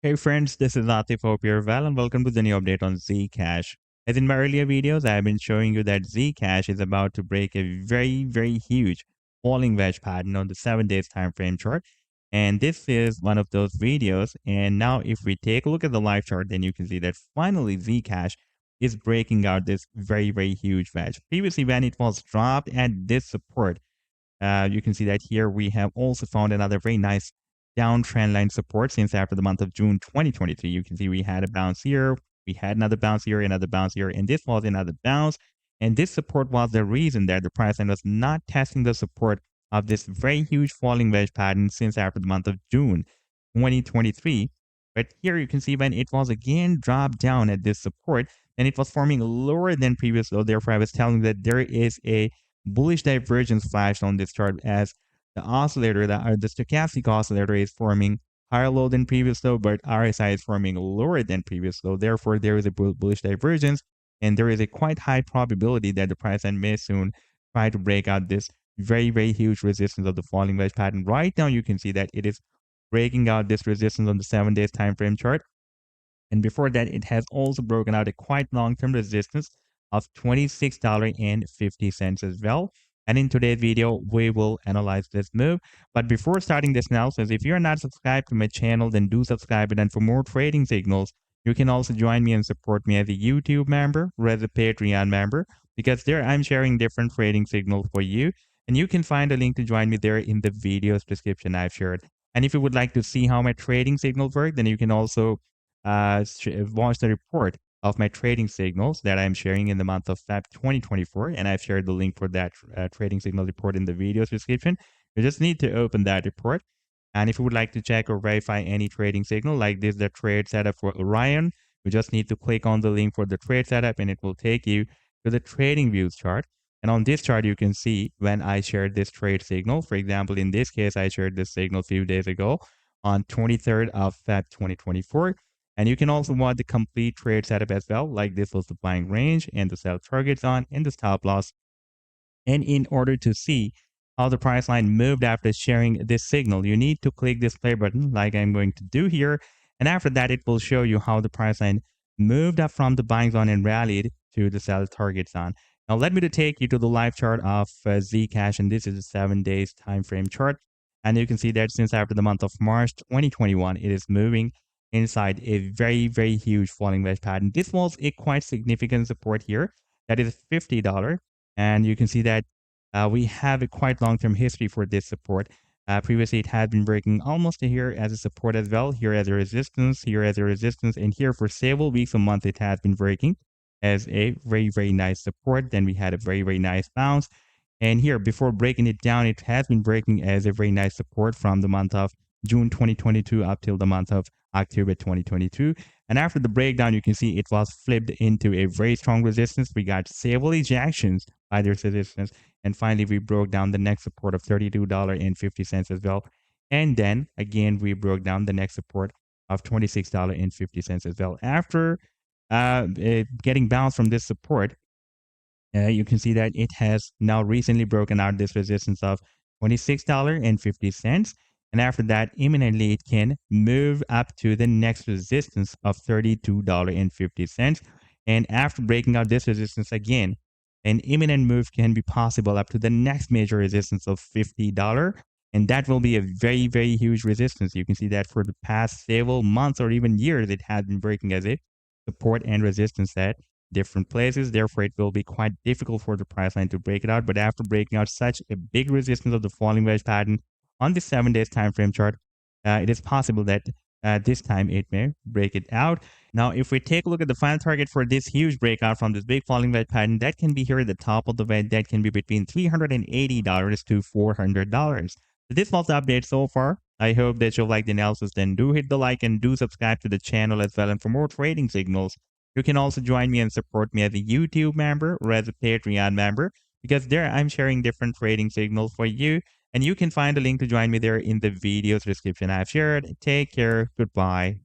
Hey friends, this is Atif. Hope you're well and welcome to the new update on Zcash. As in my earlier videos, I have been showing you that Zcash is about to break a very huge falling wedge pattern on the 7 days time frame chart. And this is one of those videos. And now if we take a look at the live chart, then you can see that finally Zcash is breaking out this very huge wedge. Previously, when it was dropped at this support, you can see that here we have also found another very nice downtrend line support since after the month of June 2023. You can see we had a bounce here, we had another bounce here, another bounce here, and this was another bounce. And this support was the reason that the price line was not testing the support of this very huge falling wedge pattern since after the month of June 2023. But here you can see when it was again dropped down at this support, then it was forming lower than previous low. Therefore, I was telling that there is a bullish divergence flashed on this chart as the oscillator, the stochastic oscillator is forming higher low than previous low, but RSI is forming lower than previous low. Therefore, there is a bullish divergence, and there is a quite high probability that the price line may soon try to break out this very huge resistance of the falling wedge pattern. Right now, you can see that it is breaking out this resistance on the 7 days time frame chart. And before that, it has also broken out a quite long-term resistance of $26.50 as well. And in today's video, we will analyze this move. But before starting this analysis, if you're not subscribed to my channel, then do subscribe. And for more trading signals, you can also join me and support me as a YouTube member or as a Patreon member, because there I'm sharing different trading signals for you. And you can find a link to join me there in the video's description I've shared. And if you would like to see how my trading signals work, then you can also watch the report of my trading signals that I'm sharing in the month of Feb 2024. And I've shared the link for that trading signal report in the video's description. You just need to open that report. And if you would like to check or verify any trading signal like this, the trade setup for Orion, you just need to click on the link for the trade setup and it will take you to the trading views chart. And on this chart, you can see when I shared this trade signal. For example, in this case, I shared this signal a few days ago on 23rd of Feb 2024. And you can also watch the complete trade setup as well, like this was the buying range and the sell targets on and the stop loss. And in order to see how the price line moved after sharing this signal, you need to click this play button like I'm going to do here. And after that, it will show you how the price line moved up from the buying zone and rallied to the sell target zone. Now, let me to take you to the live chart of Zcash, and this is a 7 days time frame chart. And you can see that since after the month of March 2021, it is moving inside a very huge falling wedge pattern. This was a quite significant support here. That is $50. And you can see that we have a quite long-term history for this support. Previously, it had been breaking almost here as a support as well, here as a resistance, here as a resistance, and here for several weeks a month, it has been breaking as a very nice support. Then we had a very nice bounce. And here, before breaking it down, it has been breaking as a very nice support from the month of June 2022 up till the month of October 2022. And after the breakdown, you can see it was flipped into a very strong resistance. We got several ejections by this resistance. And finally, we broke down the next support of $32.50 as well. And then again, we broke down the next support of $26.50 as well. After getting bounced from this support, you can see that it has now recently broken out this resistance of $26.50. And after that, imminently, it can move up to the next resistance of $32.50. And after breaking out this resistance again, an imminent move can be possible up to the next major resistance of $50. And that will be a very huge resistance. You can see that for the past several months or even years, it has been breaking as a support and resistance at different places. Therefore, it will be quite difficult for the price line to break it out. But after breaking out such a big resistance of the falling wedge pattern on the 7 days time frame chart, it is possible that this time it may break it out. Now, if we take a look at the final target for this huge breakout from this big falling wedge pattern, that can be here at the top of the wedge. That can be between $380 to $400. So this was the update so far. I hope that you'll like the analysis. Then do hit the like and do subscribe to the channel as well. And for more trading signals, you can also join me and support me as a YouTube member or as a Patreon member, because there I'm sharing different trading signals for you. And you can find a link to join me there in the video's description I've shared. Take care. Goodbye.